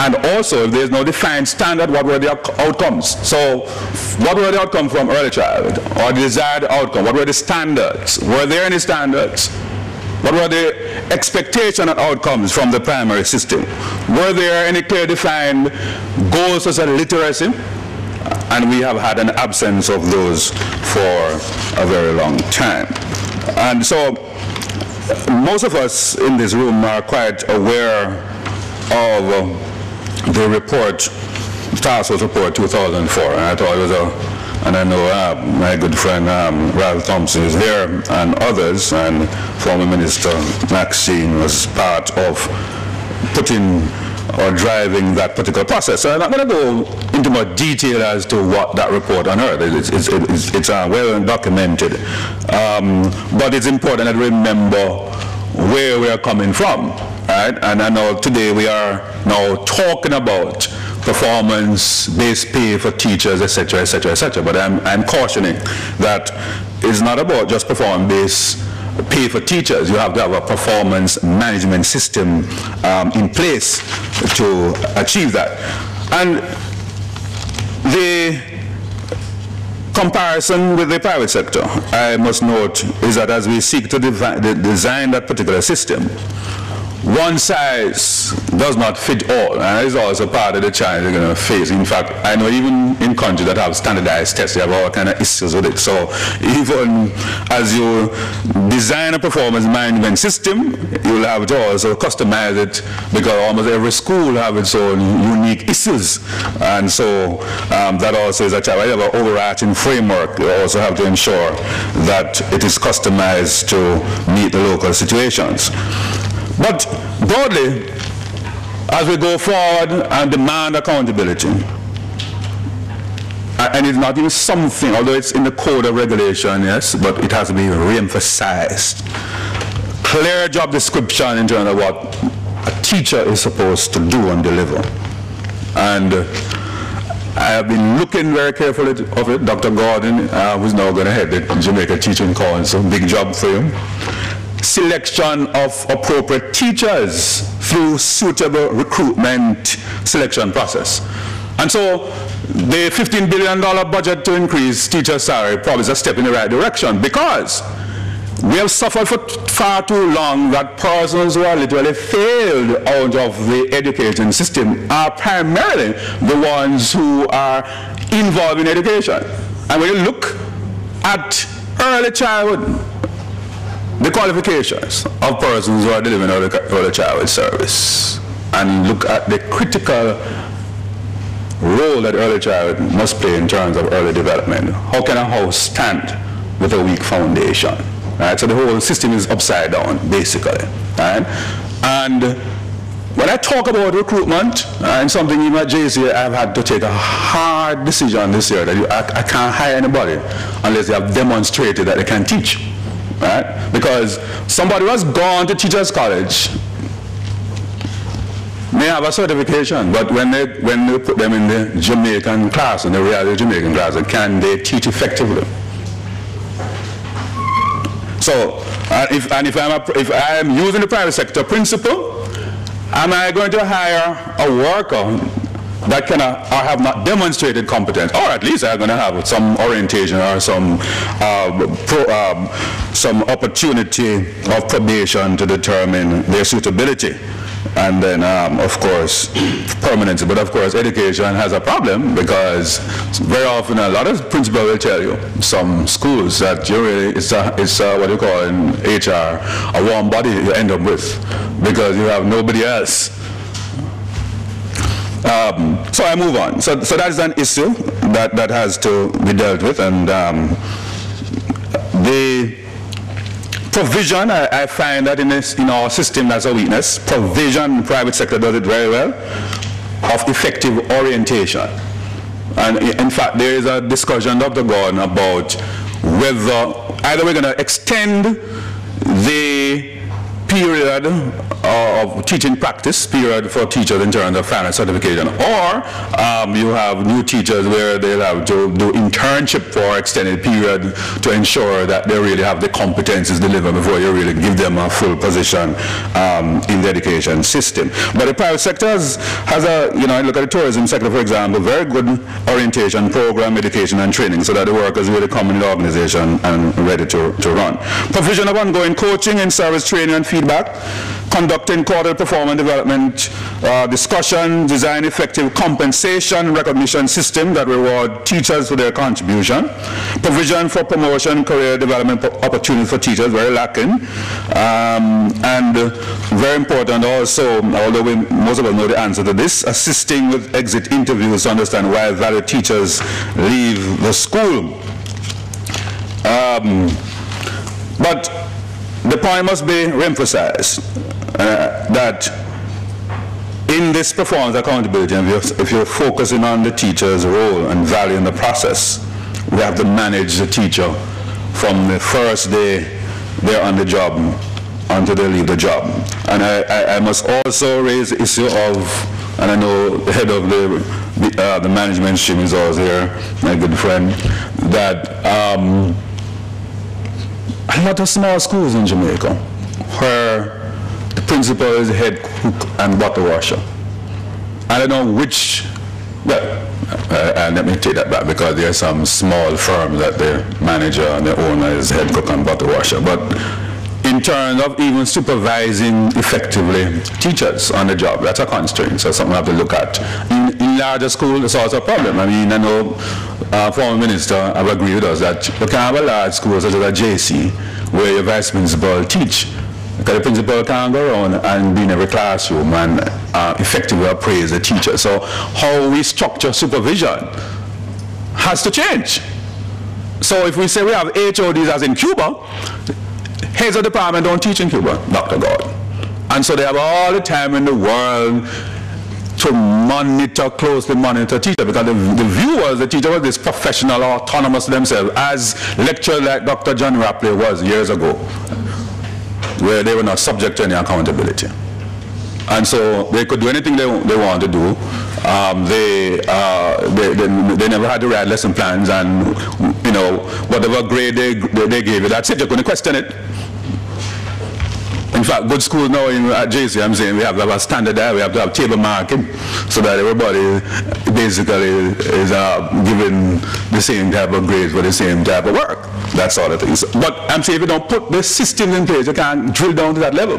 And also, if there's no defined standard, what were the outcomes? So, what were the outcomes from early childhood, or the desired outcome? What were the standards? Were there any standards? What were the expectation and outcomes from the primary system? Were there any clear defined goals such as literacy? And we have had an absence of those for a very long time. And so most of us in this room are quite aware of the report, Task Force Report 2004. And I thought it was and I know my good friend Ralph Thompson is there, and others, and former Minister Maxine was part of putting or driving that particular process. So I'm not going to go into more detail as to what that report unearthed. It's well documented. But it's important that we remember where we are coming from. Right? And I know today we are now talking about performance-based pay for teachers, etc., etc., etc. But I'm cautioning that it's not about just performance-based pay for teachers. You have to have a performance management system in place to achieve that. And the comparison with the private sector, I must note, is that as we seek to design that particular system, one size does not fit all, and that is also part of the challenge they're going to face. In fact, I know even in countries that have standardized tests, they have all kind of issues with it. So even as you design a performance management system, you'll have to also customize it, because almost every school will have its own unique issues. And so that also is a challenge. You have an overarching framework. You also have to ensure that it is customized to meet the local situations. But broadly, as we go forward and demand accountability, and it's not even something, although it's in the code of regulation, yes, but it has to be re-emphasized. Clear job description in terms of what a teacher is supposed to do and deliver. And I have been looking very carefully of it. Dr. Gordon, who's now going to head the Jamaica Teaching Council, big job for him. Selection of appropriate teachers through suitable recruitment selection process. And so the $15 billion budget to increase teacher salary probably is a step in the right direction, because we have suffered for far too long that persons who are literally failed out of the education system are primarily the ones who are involved in education. And when you look at early childhood, the qualifications of persons who are delivering early childhood service, and look at the critical role that early childhood must play in terms of early development. How can a house stand with a weak foundation? Right? So the whole system is upside down, basically. Right? And when I talk about recruitment, and something in my JC, I've had to take a hard decision this year that I can't hire anybody unless they have demonstrated that they can teach. Right? Because somebody who has gone to teachers college may have a certification, but when they put them in the Jamaican class, in the reality Jamaican class, can they teach effectively? So, if I am using the private sector principle, am I going to hire a worker that cannot or have not demonstrated competence, or at least I'm going to have some orientation or some opportunity of probation to determine their suitability, and then of course permanency. But of course education has a problem, because very often a lot of principals will tell you, some schools, that you really it's what you call in HR a warm body you end up with, because you have nobody else. So I move on. So that's an issue that has to be dealt with, and the provision, I find that in our system that's a weakness. Provision, the private sector does it very well, of effective orientation. And in fact, there is a discussion, Dr. Gordon, about whether either we're going to extend the period of teaching practice period for teachers in terms of final certification, or you have new teachers where they'll have to do internship for extended period to ensure that they really have the competencies delivered before you really give them a full position in the education system. But the private sector has a, look at the tourism sector, for example, very good orientation program, education and training, so that the workers really come in the organization and ready to run. Provision of ongoing coaching and service training and feedback, conducting quarterly performance development discussion, design effective compensation recognition system that reward teachers for their contribution, provision for promotion, career development opportunities for teachers, very lacking, and very important also, although most of us know the answer to this, assisting with exit interviews to understand why valued teachers leave the school. But the point must be re-emphasized that in this performance accountability, if you're focusing on the teacher's role and value in the process, we have to manage the teacher from the first day they're on the job until they leave the job. And I must also raise the issue of, and I know the head of the management stream is also here, my good friend, that a lot of small schools in Jamaica where the principal is the head cook and bottle washer. I don't know which, well, let me take that back, because there are some small firms that the manager and the owner is head cook and bottle washer. But in terms of even supervising effectively teachers on the job, that's a constraint, so something we have to look at. In larger schools, it's also a problem. I mean, I know former minister have agreed with us that you can have a large school such as a JC where your vice principal teach, because the principal can't go around and be in every classroom and effectively appraise the teacher. So how we structure supervision has to change. So if we say we have HODs as in Cuba, heads of department don't teach in Cuba, Dr. God. And so they have all the time in the world to closely monitor teacher, because the view was the teacher was this professional, autonomous themselves, as lecturers like Dr. John Rapley was years ago, where they were not subject to any accountability. And so they could do anything they want to do. They never had to write lesson plans, and whatever grade they gave you, that's it. You couldn't question it. In fact, good schools now at JC, I'm saying we have to have a standard there, we have to have table marking, so that everybody basically is given the same type of grades for the same type of work. That's all the things. But I'm saying if you don't put the systems in place, you can't drill down to that level.